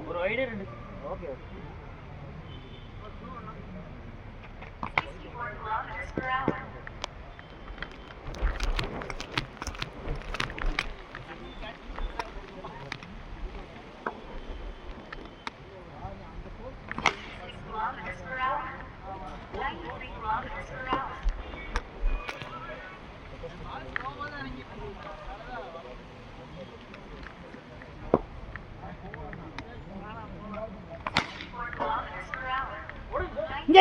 ஒரு ஐடியா ரெண்டு. Okay okay. இங்க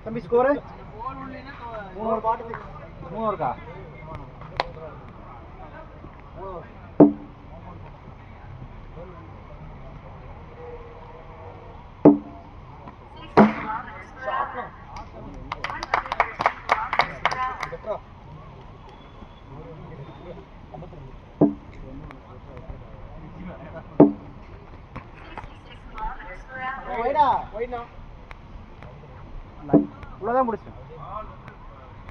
தம்பி ஸ்கோர் 3 இருக்கா? உள்ளதான் முடிச்சேன்.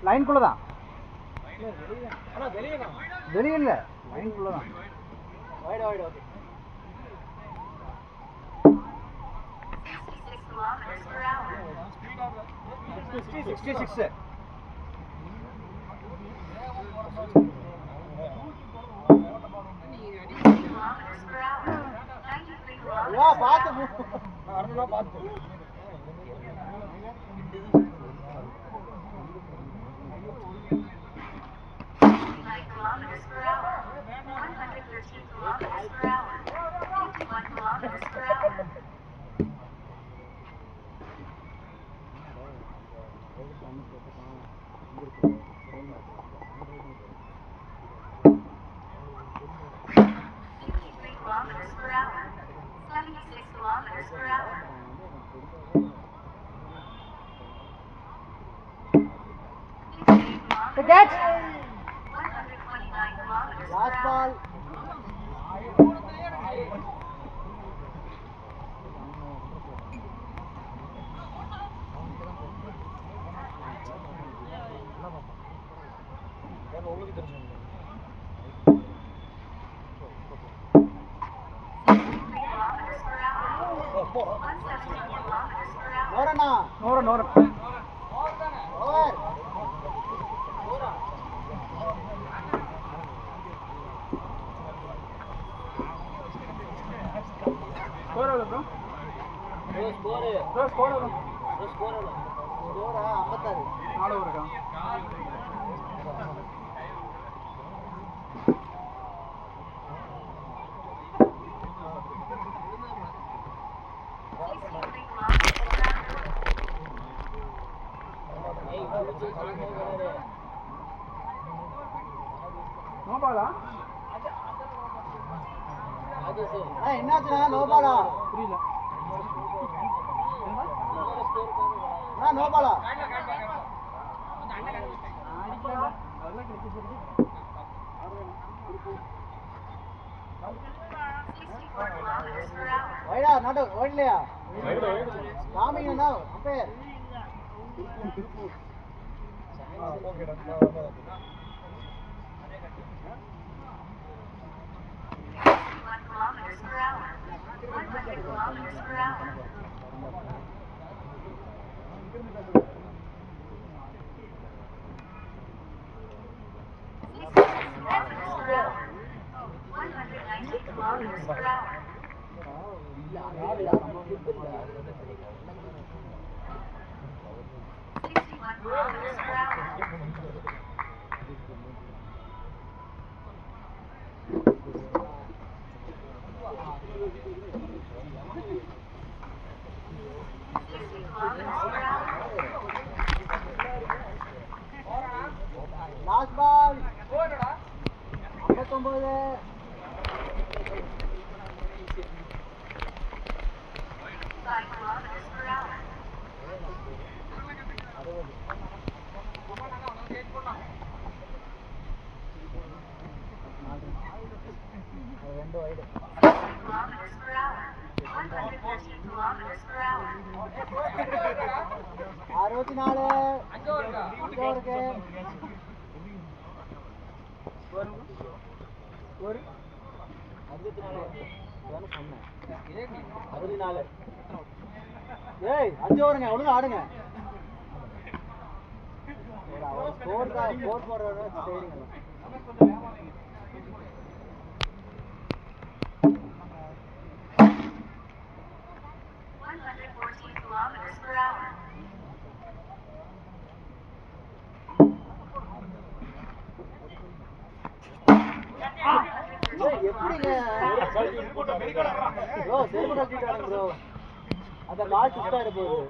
லைன்குள்ளதான். வெளியே இல்ல, லைன்குள்ளதான். 66. பார்த்து catch. Last ball. Nora. என்னாச்சுனா நோபாலா புரியல. நோபாலா வைடா நாட்டு ஓடலையா காமிங்கண்ணா umpire. kilometers per hour. Last ball. 59. Two wide. 64. ஏய் 5 ஓவருங்க ஒழுங்கா ஆடுங்க. ஸ்கோர் போடுறவங்க சரிங்க. 114 kilometers per hour. எப்படிங்க ப்ரோ செருப்பு கட்டிட்டாங்க ப்ரோ. அந்த பால் சுத்தா இருக்கு போகுது.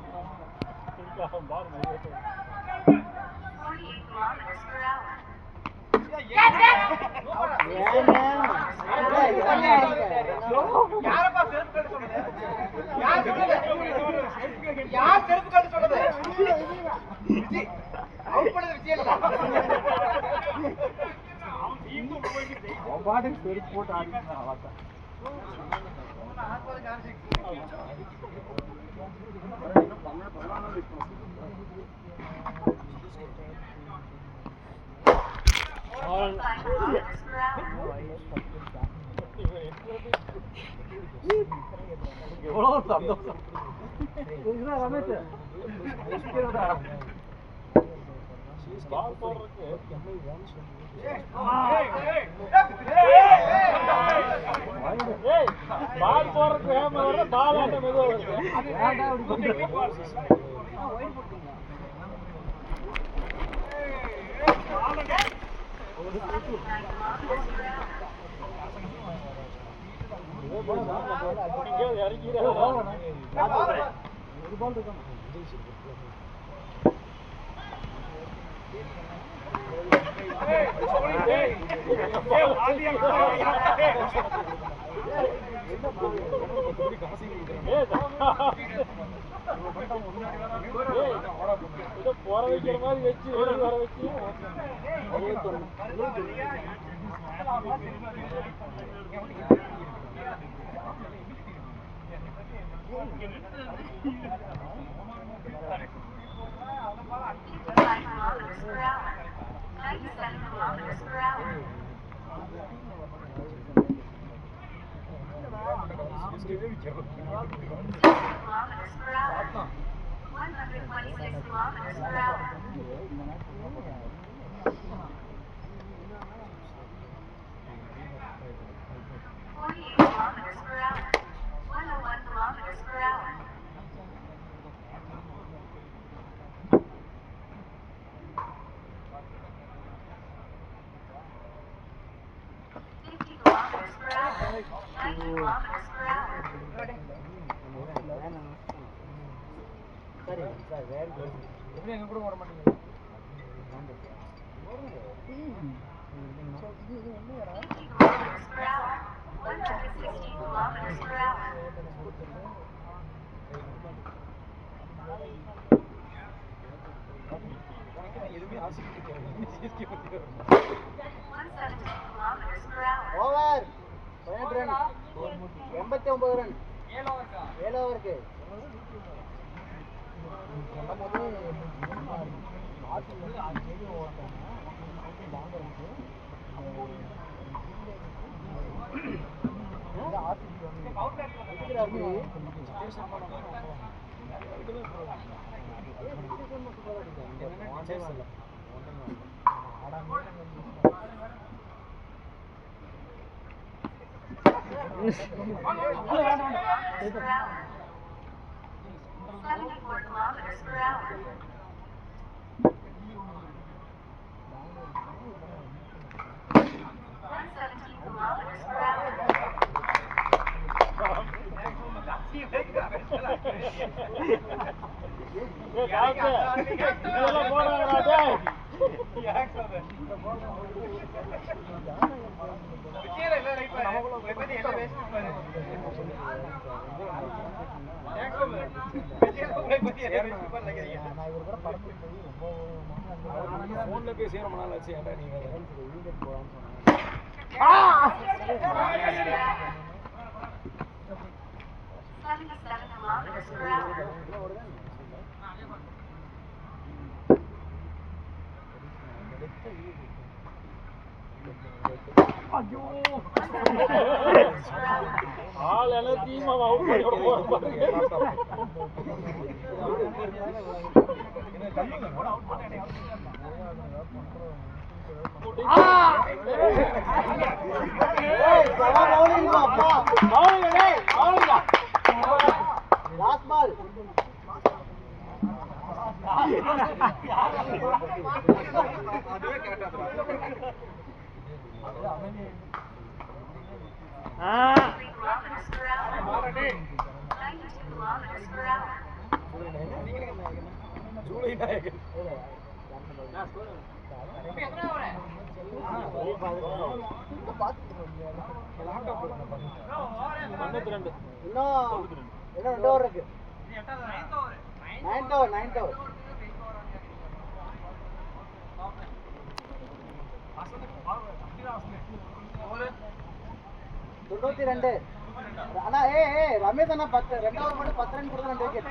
48 kilometers per hour. யாரப்பா செருப்பு கட்ட சொன்னது? யார் செருப்பு கட்ட சொன்னது? விஜய் அவுட் பண்ணது விஜய் இல்ல. அவன் பாட்டுக்கு செருப்பு போட்டு ஆடிட்டான் அவட்ட. எவ்வளவு சந்தோஷம். இதுதான் ரமேஷ் பால் போடுறதுக்கு வேகமா வர பால் ஆட்ட மெதுவா வருது. போற வைக்கிற மாதிரி வச்சு வர வச்சு எங்க கூட ஓட மாட்டேங்குது. ஓவர் 89 ரன் 7 ஓவருக்கு kilometers per hour. ஆள் எல்லாத்தையும் அவன் அவுட் பண்ணி விட போறான் பாருங்க. லாஸ்ட் பால் அதுவே கரெக்டா Kilometers per hour. 92 kilometers per hour. July நாயகன் இன்னும் 2 ஓவர் இருக்கு. 9th over. 92. அண்ணா ரமேஷ் அண்ணா 10 2 ஓவர் மட்டும் 10 ரன் கொடுத்தா 2 விக்கெட்.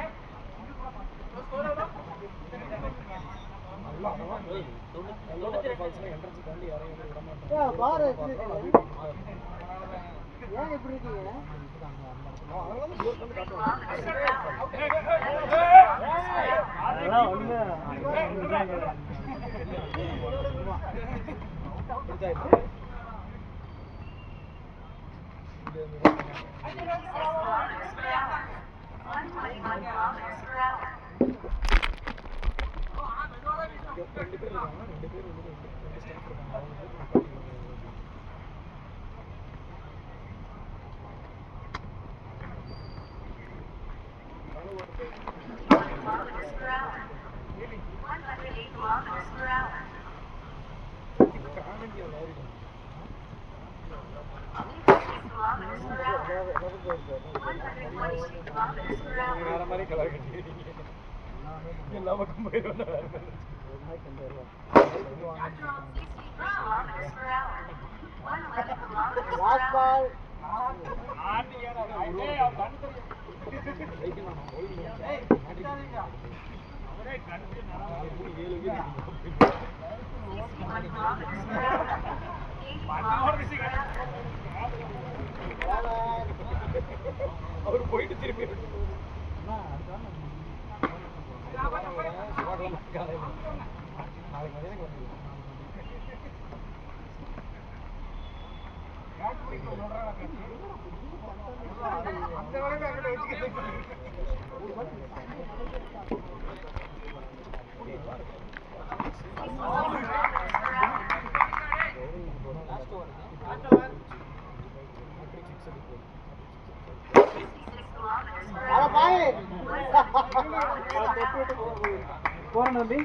பாரு ஏன் இப்படி இருக்கீங்க? வேற மாதிரி கலர் கட்டி எல்லாமே கம்பேர் பண்ண வேற மாதிரி லாஸ்ட் பால் அவர் போயிட்டு திரும்பி போறேன் தம்பி.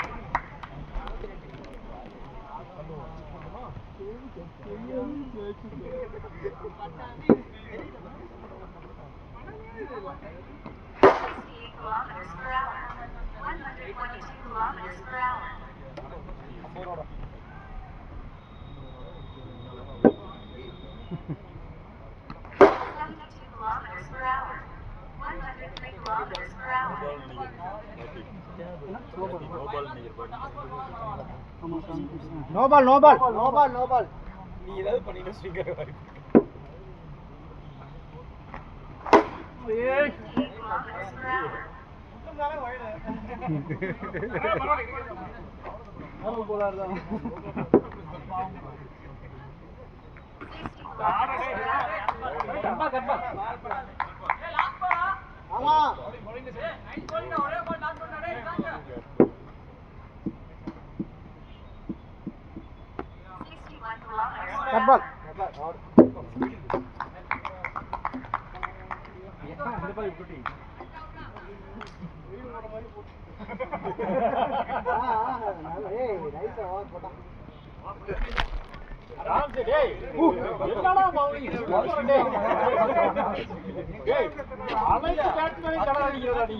No ball. நீ ஏதாவது பண்ணிட்டு ஸ்விங்கர் வாரி ஆமா கட்பால் இந்த பால் இப்படி ஏய் நைஸா ஓவர் போட்டான். ராம்சே டேய் என்னடா பவுலிங் சூப்பர் டேய் டேய் அனைத்து பேட்ஸ்மேனை கடை அடிக்கிறடா நீ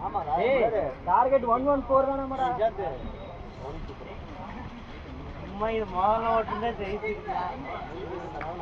ஆமா டார்கெட் 114 தானே மடா சும்மா இது முதல்ல ஓட்டுனா ஜெயிச்சிருக்கலாம்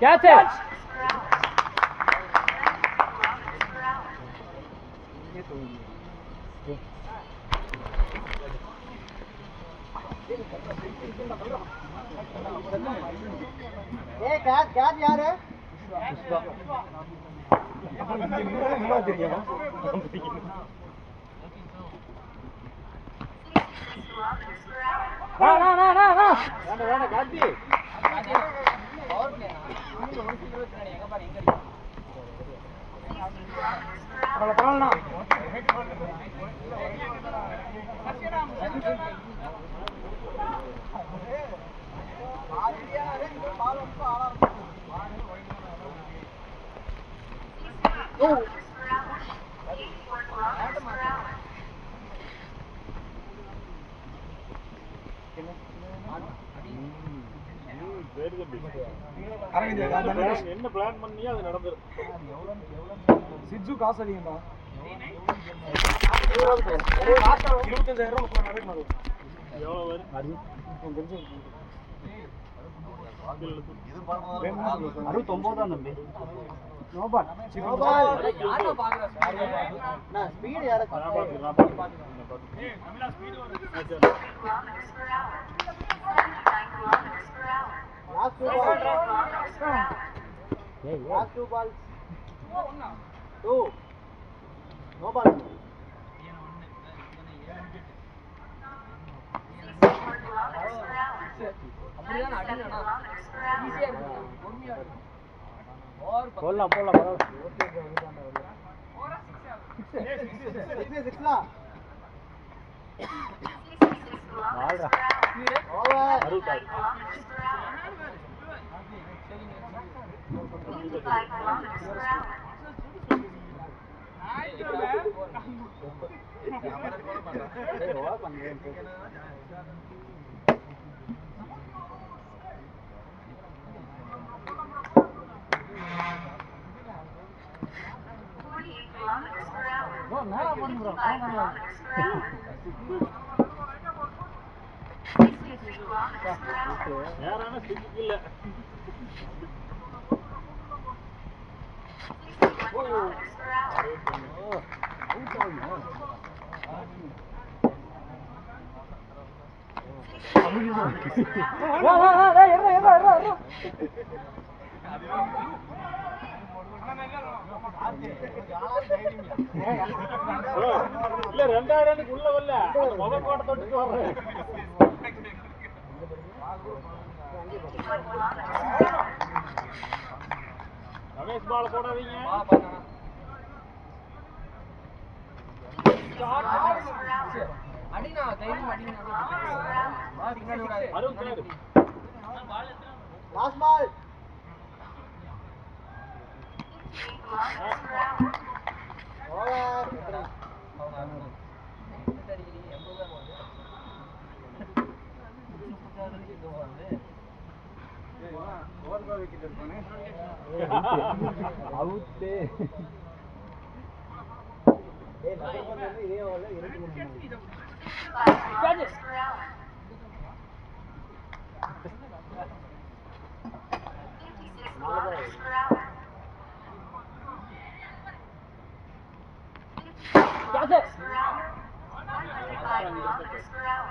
Catch it! ஏய் கேட்ச் யாரு? என்ன தெரியுமா வேண்டாம் காந்தி. பரவாயில்ல என்ன பிளான் பண்ணியோ அது நடந்துரும். சிஜு காசு அதிகமா 25,000 ரூபாய் எவ்வளவு வரும்? 69 தான் தம்பி நோபால் நான் ஸ்பீடு யார last two balls 2 no ball போடலாம் நேரான ஸ்டிக் இல்ல. இல்ல 2000 உள்ள வரல முகம் கோட்டை தொட்டு வர்றேன். ரமேஷ் பால் போடாதீங்க. அடினா தைரியம் அடினா Arun sir last ball over அவுட்டே ஏய் நம்ம வந்து இதே ஓவர்ல 23 105 kilometers per hour.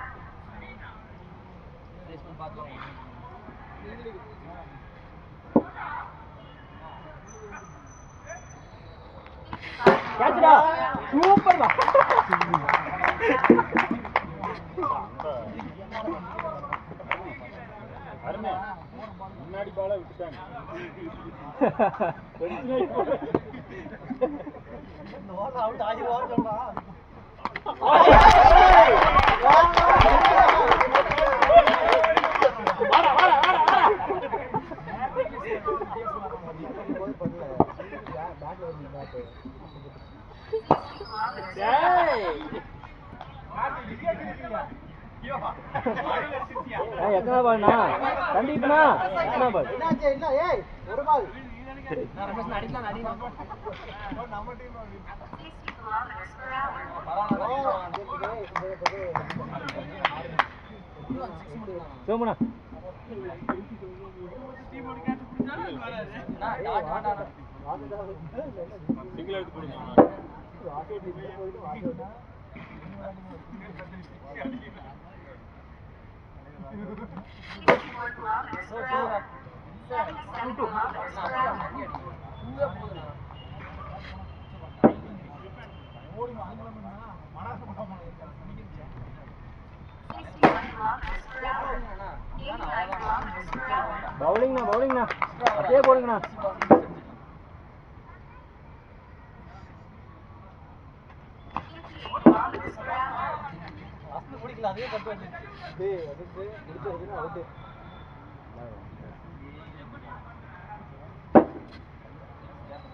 கேட்ச்டா சூப்பர்டா அருமை முன்னாடி பால விட்டுட்டாங்க அவுட் ஆகிடுவான்னு சொன்னா வாடா வாடா வாடா வாடா எத்தனை பால்ண்ணா கண்டிப்பா எத்தனை பால் என்னாச்சு என்ன ஏய் ஒரு பால் 60 kilometers per hour. Somanna single எடுத்து போடுங்க 64 kilometers per hour. 77 kilometers per hour. 61 kilometers per hour. 89 kilometers per hour. பவுலிங்ண்ணா அப்படியே போடுங்கண்ணா 58 kilometers per hour. பிடிக்கல அதே தப்பு வந்துச்சு டேய் அதுக்கு முடிச்சதுன்னா out 60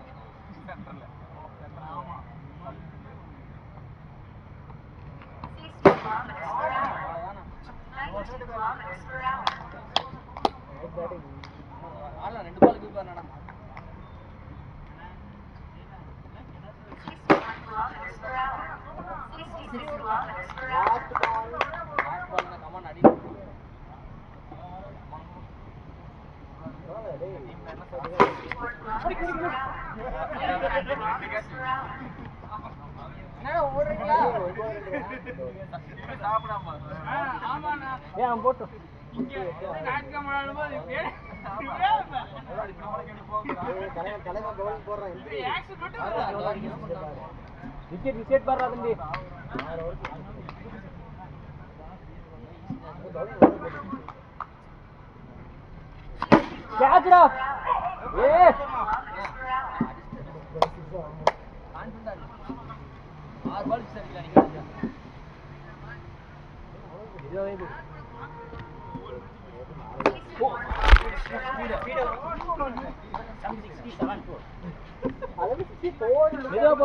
kilometers per hour. 92 kilometers per hour. ஆனா ரெண்டு பால் கீப் பண்ணடா 61 kilometers per hour. 66 kilometers per hour. Last ball நான் கமான் அடி டேய் என்ன சொல்றீங்க 64 kilometers per hour. 89 kilometers per hour. என்ன ஓடுறீங்களா சாப்பிடாம ஆமாண்ணா ஏன் அவன் போட்டு தலைவர் பவுலிங் போடுறான் விக்கெட் பாடுறா தம்பி கேட்ச்டா ஏ Kilometers per hour. ஆறு பால் சரியில்லை நீங்க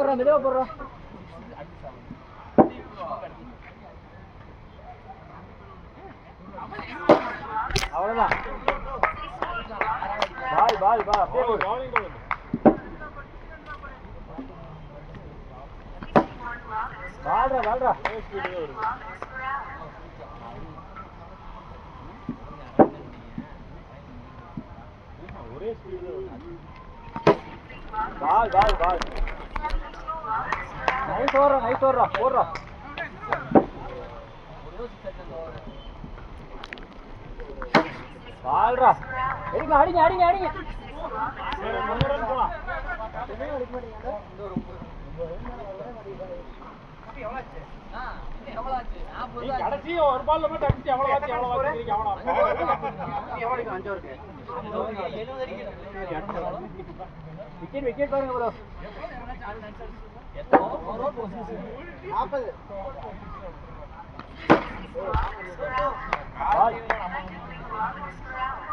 மெதுவா போடுறோம் அவ்வளவுதான் பால் அப்படியே போடு 64 kilometers வாழ்றா kilometers per hour. ஒரே ஸ்பீடு Ball. பால் 72 kilometers per hour. நைஸ் ஓடுறா போடுறா வாழ்றா அடிங்க 6 kilometers per hour. கடைசி ஒரு பால்ல மட்டும் அடிச்சு எவ்வளவு வாத்தி விக்கெட் பாருங்க bro 40 ball 93 kilometers per hour.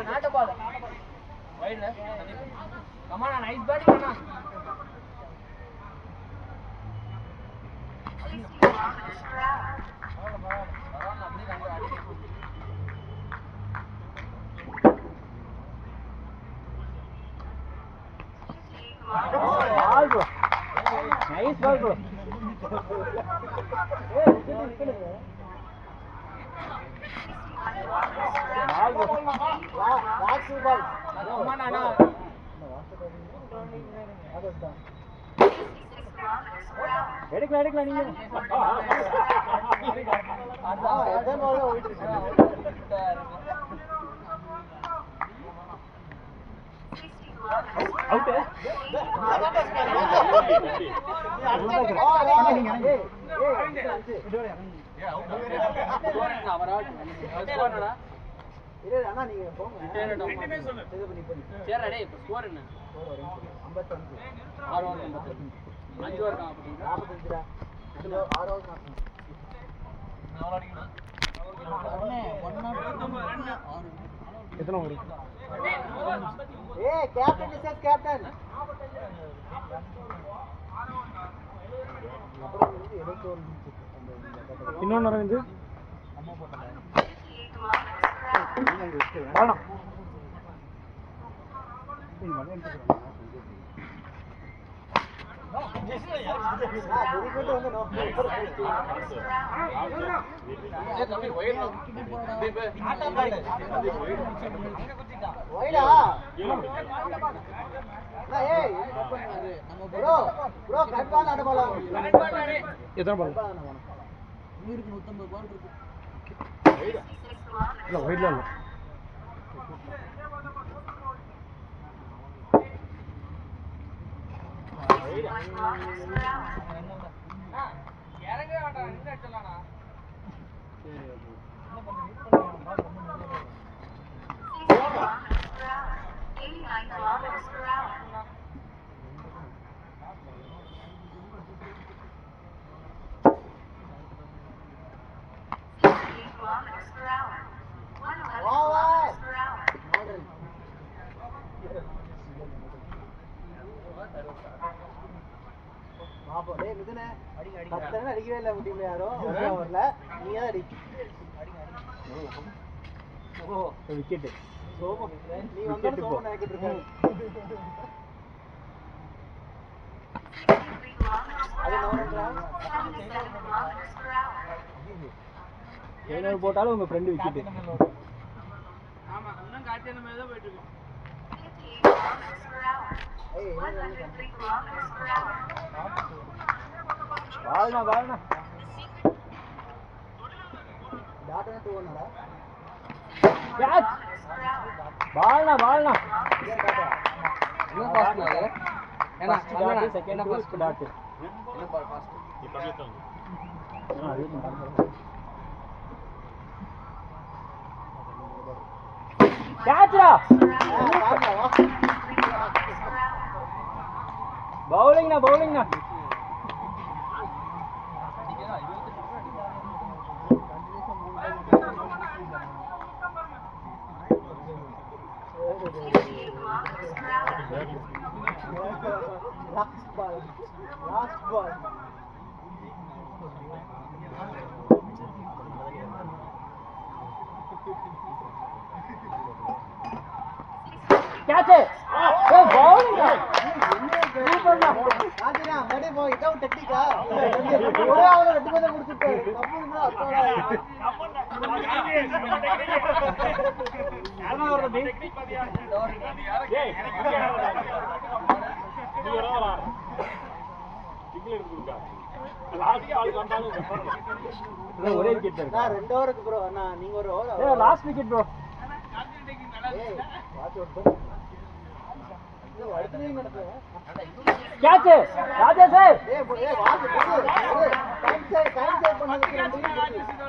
நாட்டு பால் வைட்ல கமான் நைஸ் பேட்டிங் அண்ணா 60 kilometers per hour. Ball bro nice ball bro ball bro last ball come on அண்ணா 66 kilometers kilometers per hour. எடுக்கலாம் நீங்க. அதான் எத்தனை பால் ஓடிட்டு இருக்கு 60 kilometers per அவுட். hour. அண்ணா நீங்க போங்க இது பண்ணி பண்ணி சரிடா டேய் இப்போ ஸ்கோர் என்ன 55 6 ஓவர் 5 ஓவர் தான் அப்படி 45 டா 6 ஓவர் எத்தனை ஓவர்? ஏய் கேப்டன் இஸ் கேப்டன் அப்புறம் வந்து 71 இன்னொன்னு அரவிந்த் 58 kilometers per hour. வாடா. வெரி குட் வந்து நோ ஏய் தம்பி ஒயிட் வைடா அண்ணா ஏய் ப்ரோ கரெக்டான ஆட பால் எத்தனை பால்? 150 பால் இருக்கு 66 kilometers இல்ல ஒயிட்ல இல்ல. kilometers per hour. இறங்க வேண்டாம் இந்த அடிச்சலாம்டா 60 kilometers per hour. 89 kilometers per hour. 68 kilometers per hour. 111 kilometers per hour. பாப்பா டேய் மிதுனே பத்தன அடிக்கவே இல்ல டீம்ல யாரும் ஒரே ஓவர்ல நீ தான் அடி ஓ விக்கெட். சோமு நீ வந்து சோமு நினைக்கிட்டு இருக்க 63 kilometers per அது hour. Nora 77 kilometers per hour. எவ்வளவு போட்டாலும் உங்க ஃப்ரெண்ட் விக்கெட். ஆமா இன்னும் காட்டின மாதிரி தான் போயிட்டு இருக்கு 58 kilometers per hour. ஏய் 103 kilometers per hour. வாடா. Tata 2 catch. Per hour. பால்னா. ஏன் டாட்டா என்ன பாஸ் அது ஏனா டாட் செகண்ட் ஃபர்ஸ்ட் டாட். என்ன பால் ஃபாஸ்ட் கேட்ச்டா. டாட்டா வா பவுலிங்னா. Last ball catch. ஏய் பவுலிங்டா. சூப்பர்டா. ஆதிரா மடி போ இதோ டெக்னிக்கா ஒரே ஆவல ரெண்டு பேரை முடிச்சிட்டு தப்புனா அத்தோட யாரா வரது டெக்னிக் பாத்தியா? ஏய் நீ வரவா? சிக்னல் எடுத்துடா. லாஸ்ட் பால் வந்தாலும் ஒரே விக்கெட் தான். நான் 2 ஓவருக்கு ப்ரோ அண்ணா நீங்க ஒரு ஓவர் ஏய் லாஸ்ட் விக்கெட் ப்ரோ. ஏய் வாட்ச் அவுட் இது அடுத்தவே நடக்குது கேட்ச். ராஜேஷ் ஏய் வாட்ச் டைம் சேவ் பண்ணதுக்கு 2 நிமிஷம்